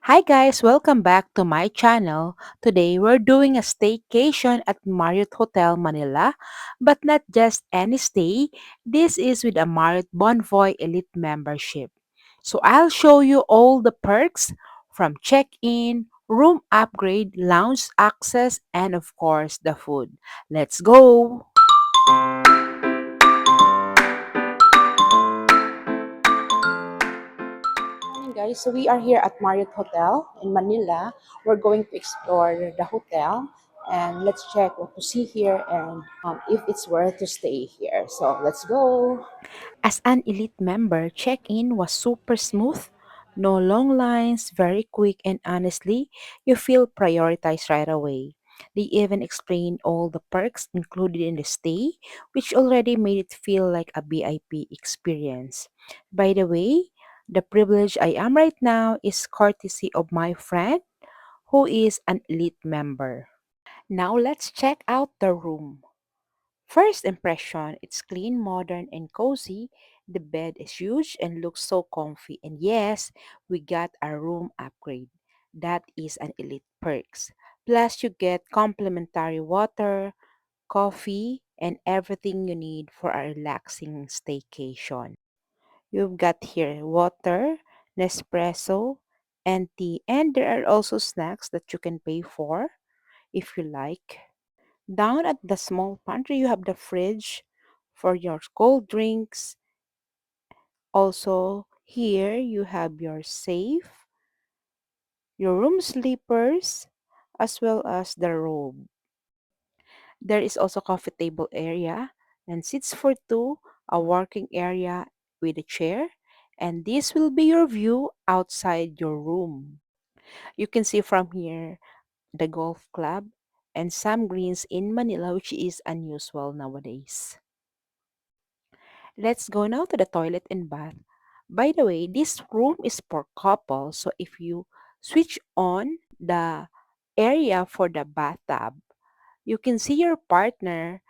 Hi guys, welcome back to my channel. Today we're doing a staycation at Marriott Hotel Manila, but not just any stay. This is with a Marriott Bonvoy Elite membership. So I'll show you all the perks from check-in, room upgrade, lounge access, and of course the food. Let's go! Morning guys, so we are here at Marriott Hotel in Manila. We're going to explore the hotel and let's check what to see here and if it's worth to stay here. So let's go. As an elite member, check-in was super smooth. No long lines, very quick, and honestly, you feel prioritized right away. They even explain all the perks included in the stay, which already made it feel like a VIP experience. By the way, the privilege I am right now is courtesy of my friend who is an elite member. Now let's check out the room. First impression, it's clean, modern, and cozy. The bed is huge and looks so comfy. And yes, we got a room upgrade. That is an elite perks. Plus, you get complimentary water, coffee, and everything you need for a relaxing staycation. You've got here water, Nespresso, and tea, and there are also snacks that you can pay for if you like. Down at the small pantry, you have the fridge for your cold drinks. Also, here you have your safe, your room slippers, as well as the robe. There is also coffee table area and seats for two, a working area with a chair, and this will be your view outside your room. You can see from here the golf club and some greens in Manila, which is unusual nowadays. Let's go now to the toilet and bath. By the way, this room is for couples, so if you switch on the area for the bathtub, you can see your partner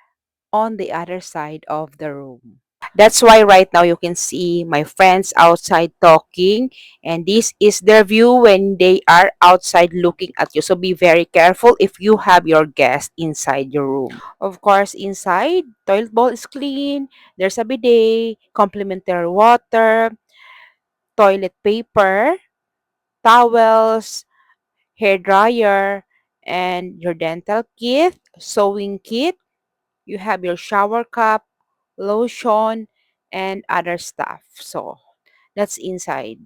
on the other side of the room. That's why right now you can see my friends outside talking, and this is their view when they are outside looking at you. So be very careful if you have your guest inside your room. Of course, inside, toilet bowl is clean, there's a bidet, complimentary water, toilet paper, towels, hair dryer, and your dental kit, sewing kit. You have your shower cup, lotion, and other stuff. So that's inside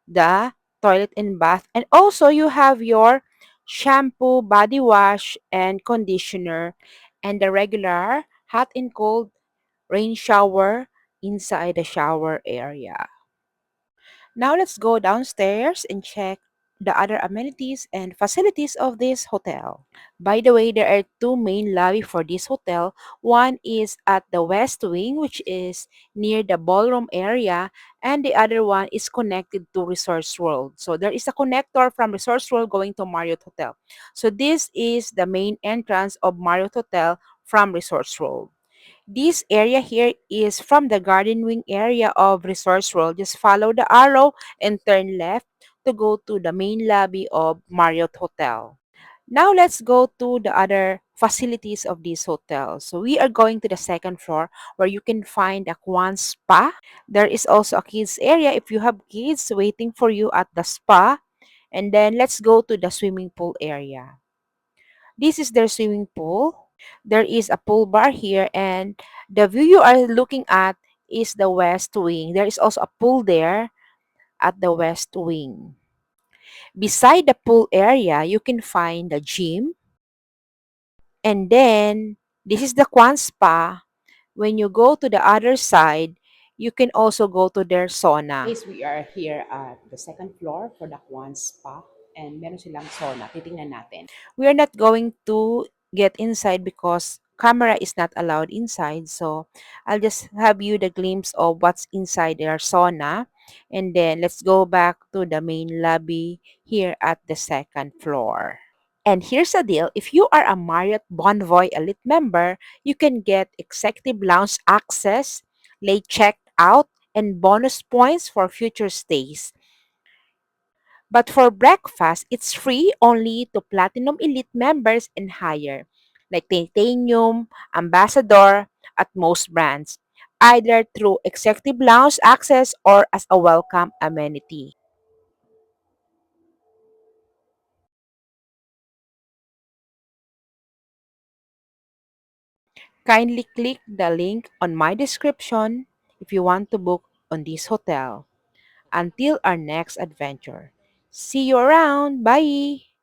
the toilet and bath. And also you have your shampoo, body wash, and conditioner, and the regular hot and cold rain shower inside the shower area. Now let's go downstairs and check the other amenities and facilities of this hotel. By the way, there are two main lobby for this hotel. One is at the west wing, which is near the ballroom area, and the other one is connected to Resorts World. So there is a connector from Resorts World going to Marriott Hotel. So this is the main entrance of Marriott Hotel from Resorts World. This area here is from the garden wing area of Resorts World. Just follow the arrow and turn left to go to the main lobby of Marriott Hotel. Now let's go to the other facilities of this hotel. So we are going to the second floor where you can find a Kwan Spa. There is also a kids area if you have kids waiting for you at the spa. And then let's go to the swimming pool area. This is their swimming pool. There is a pool bar here and the view you are looking at is the west wing. There is also a pool there at the west wing. Beside the pool area, you can find the gym. And then, this is the Kwan Spa. When you go to the other side, you can also go to their sauna. Guys, we are here at the second floor for the Kwan Spa. And meron silang sauna. Titingnan natin. We are not going to get inside because camera is not allowed inside. So, I'll just have you the glimpse of what's inside their sauna. And then, let's go back to the main lobby here at the second floor. And here's the deal, if you are a Marriott Bonvoy Elite member, you can get executive lounge access, late check-out, and bonus points for future stays. But for breakfast, it's free only to Platinum Elite members and higher, like Titanium, Ambassador, at most brands, either through executive lounge access or as a welcome amenity. Kindly click the link on my description if you want to book on this hotel. Until our next adventure. See you around. Bye.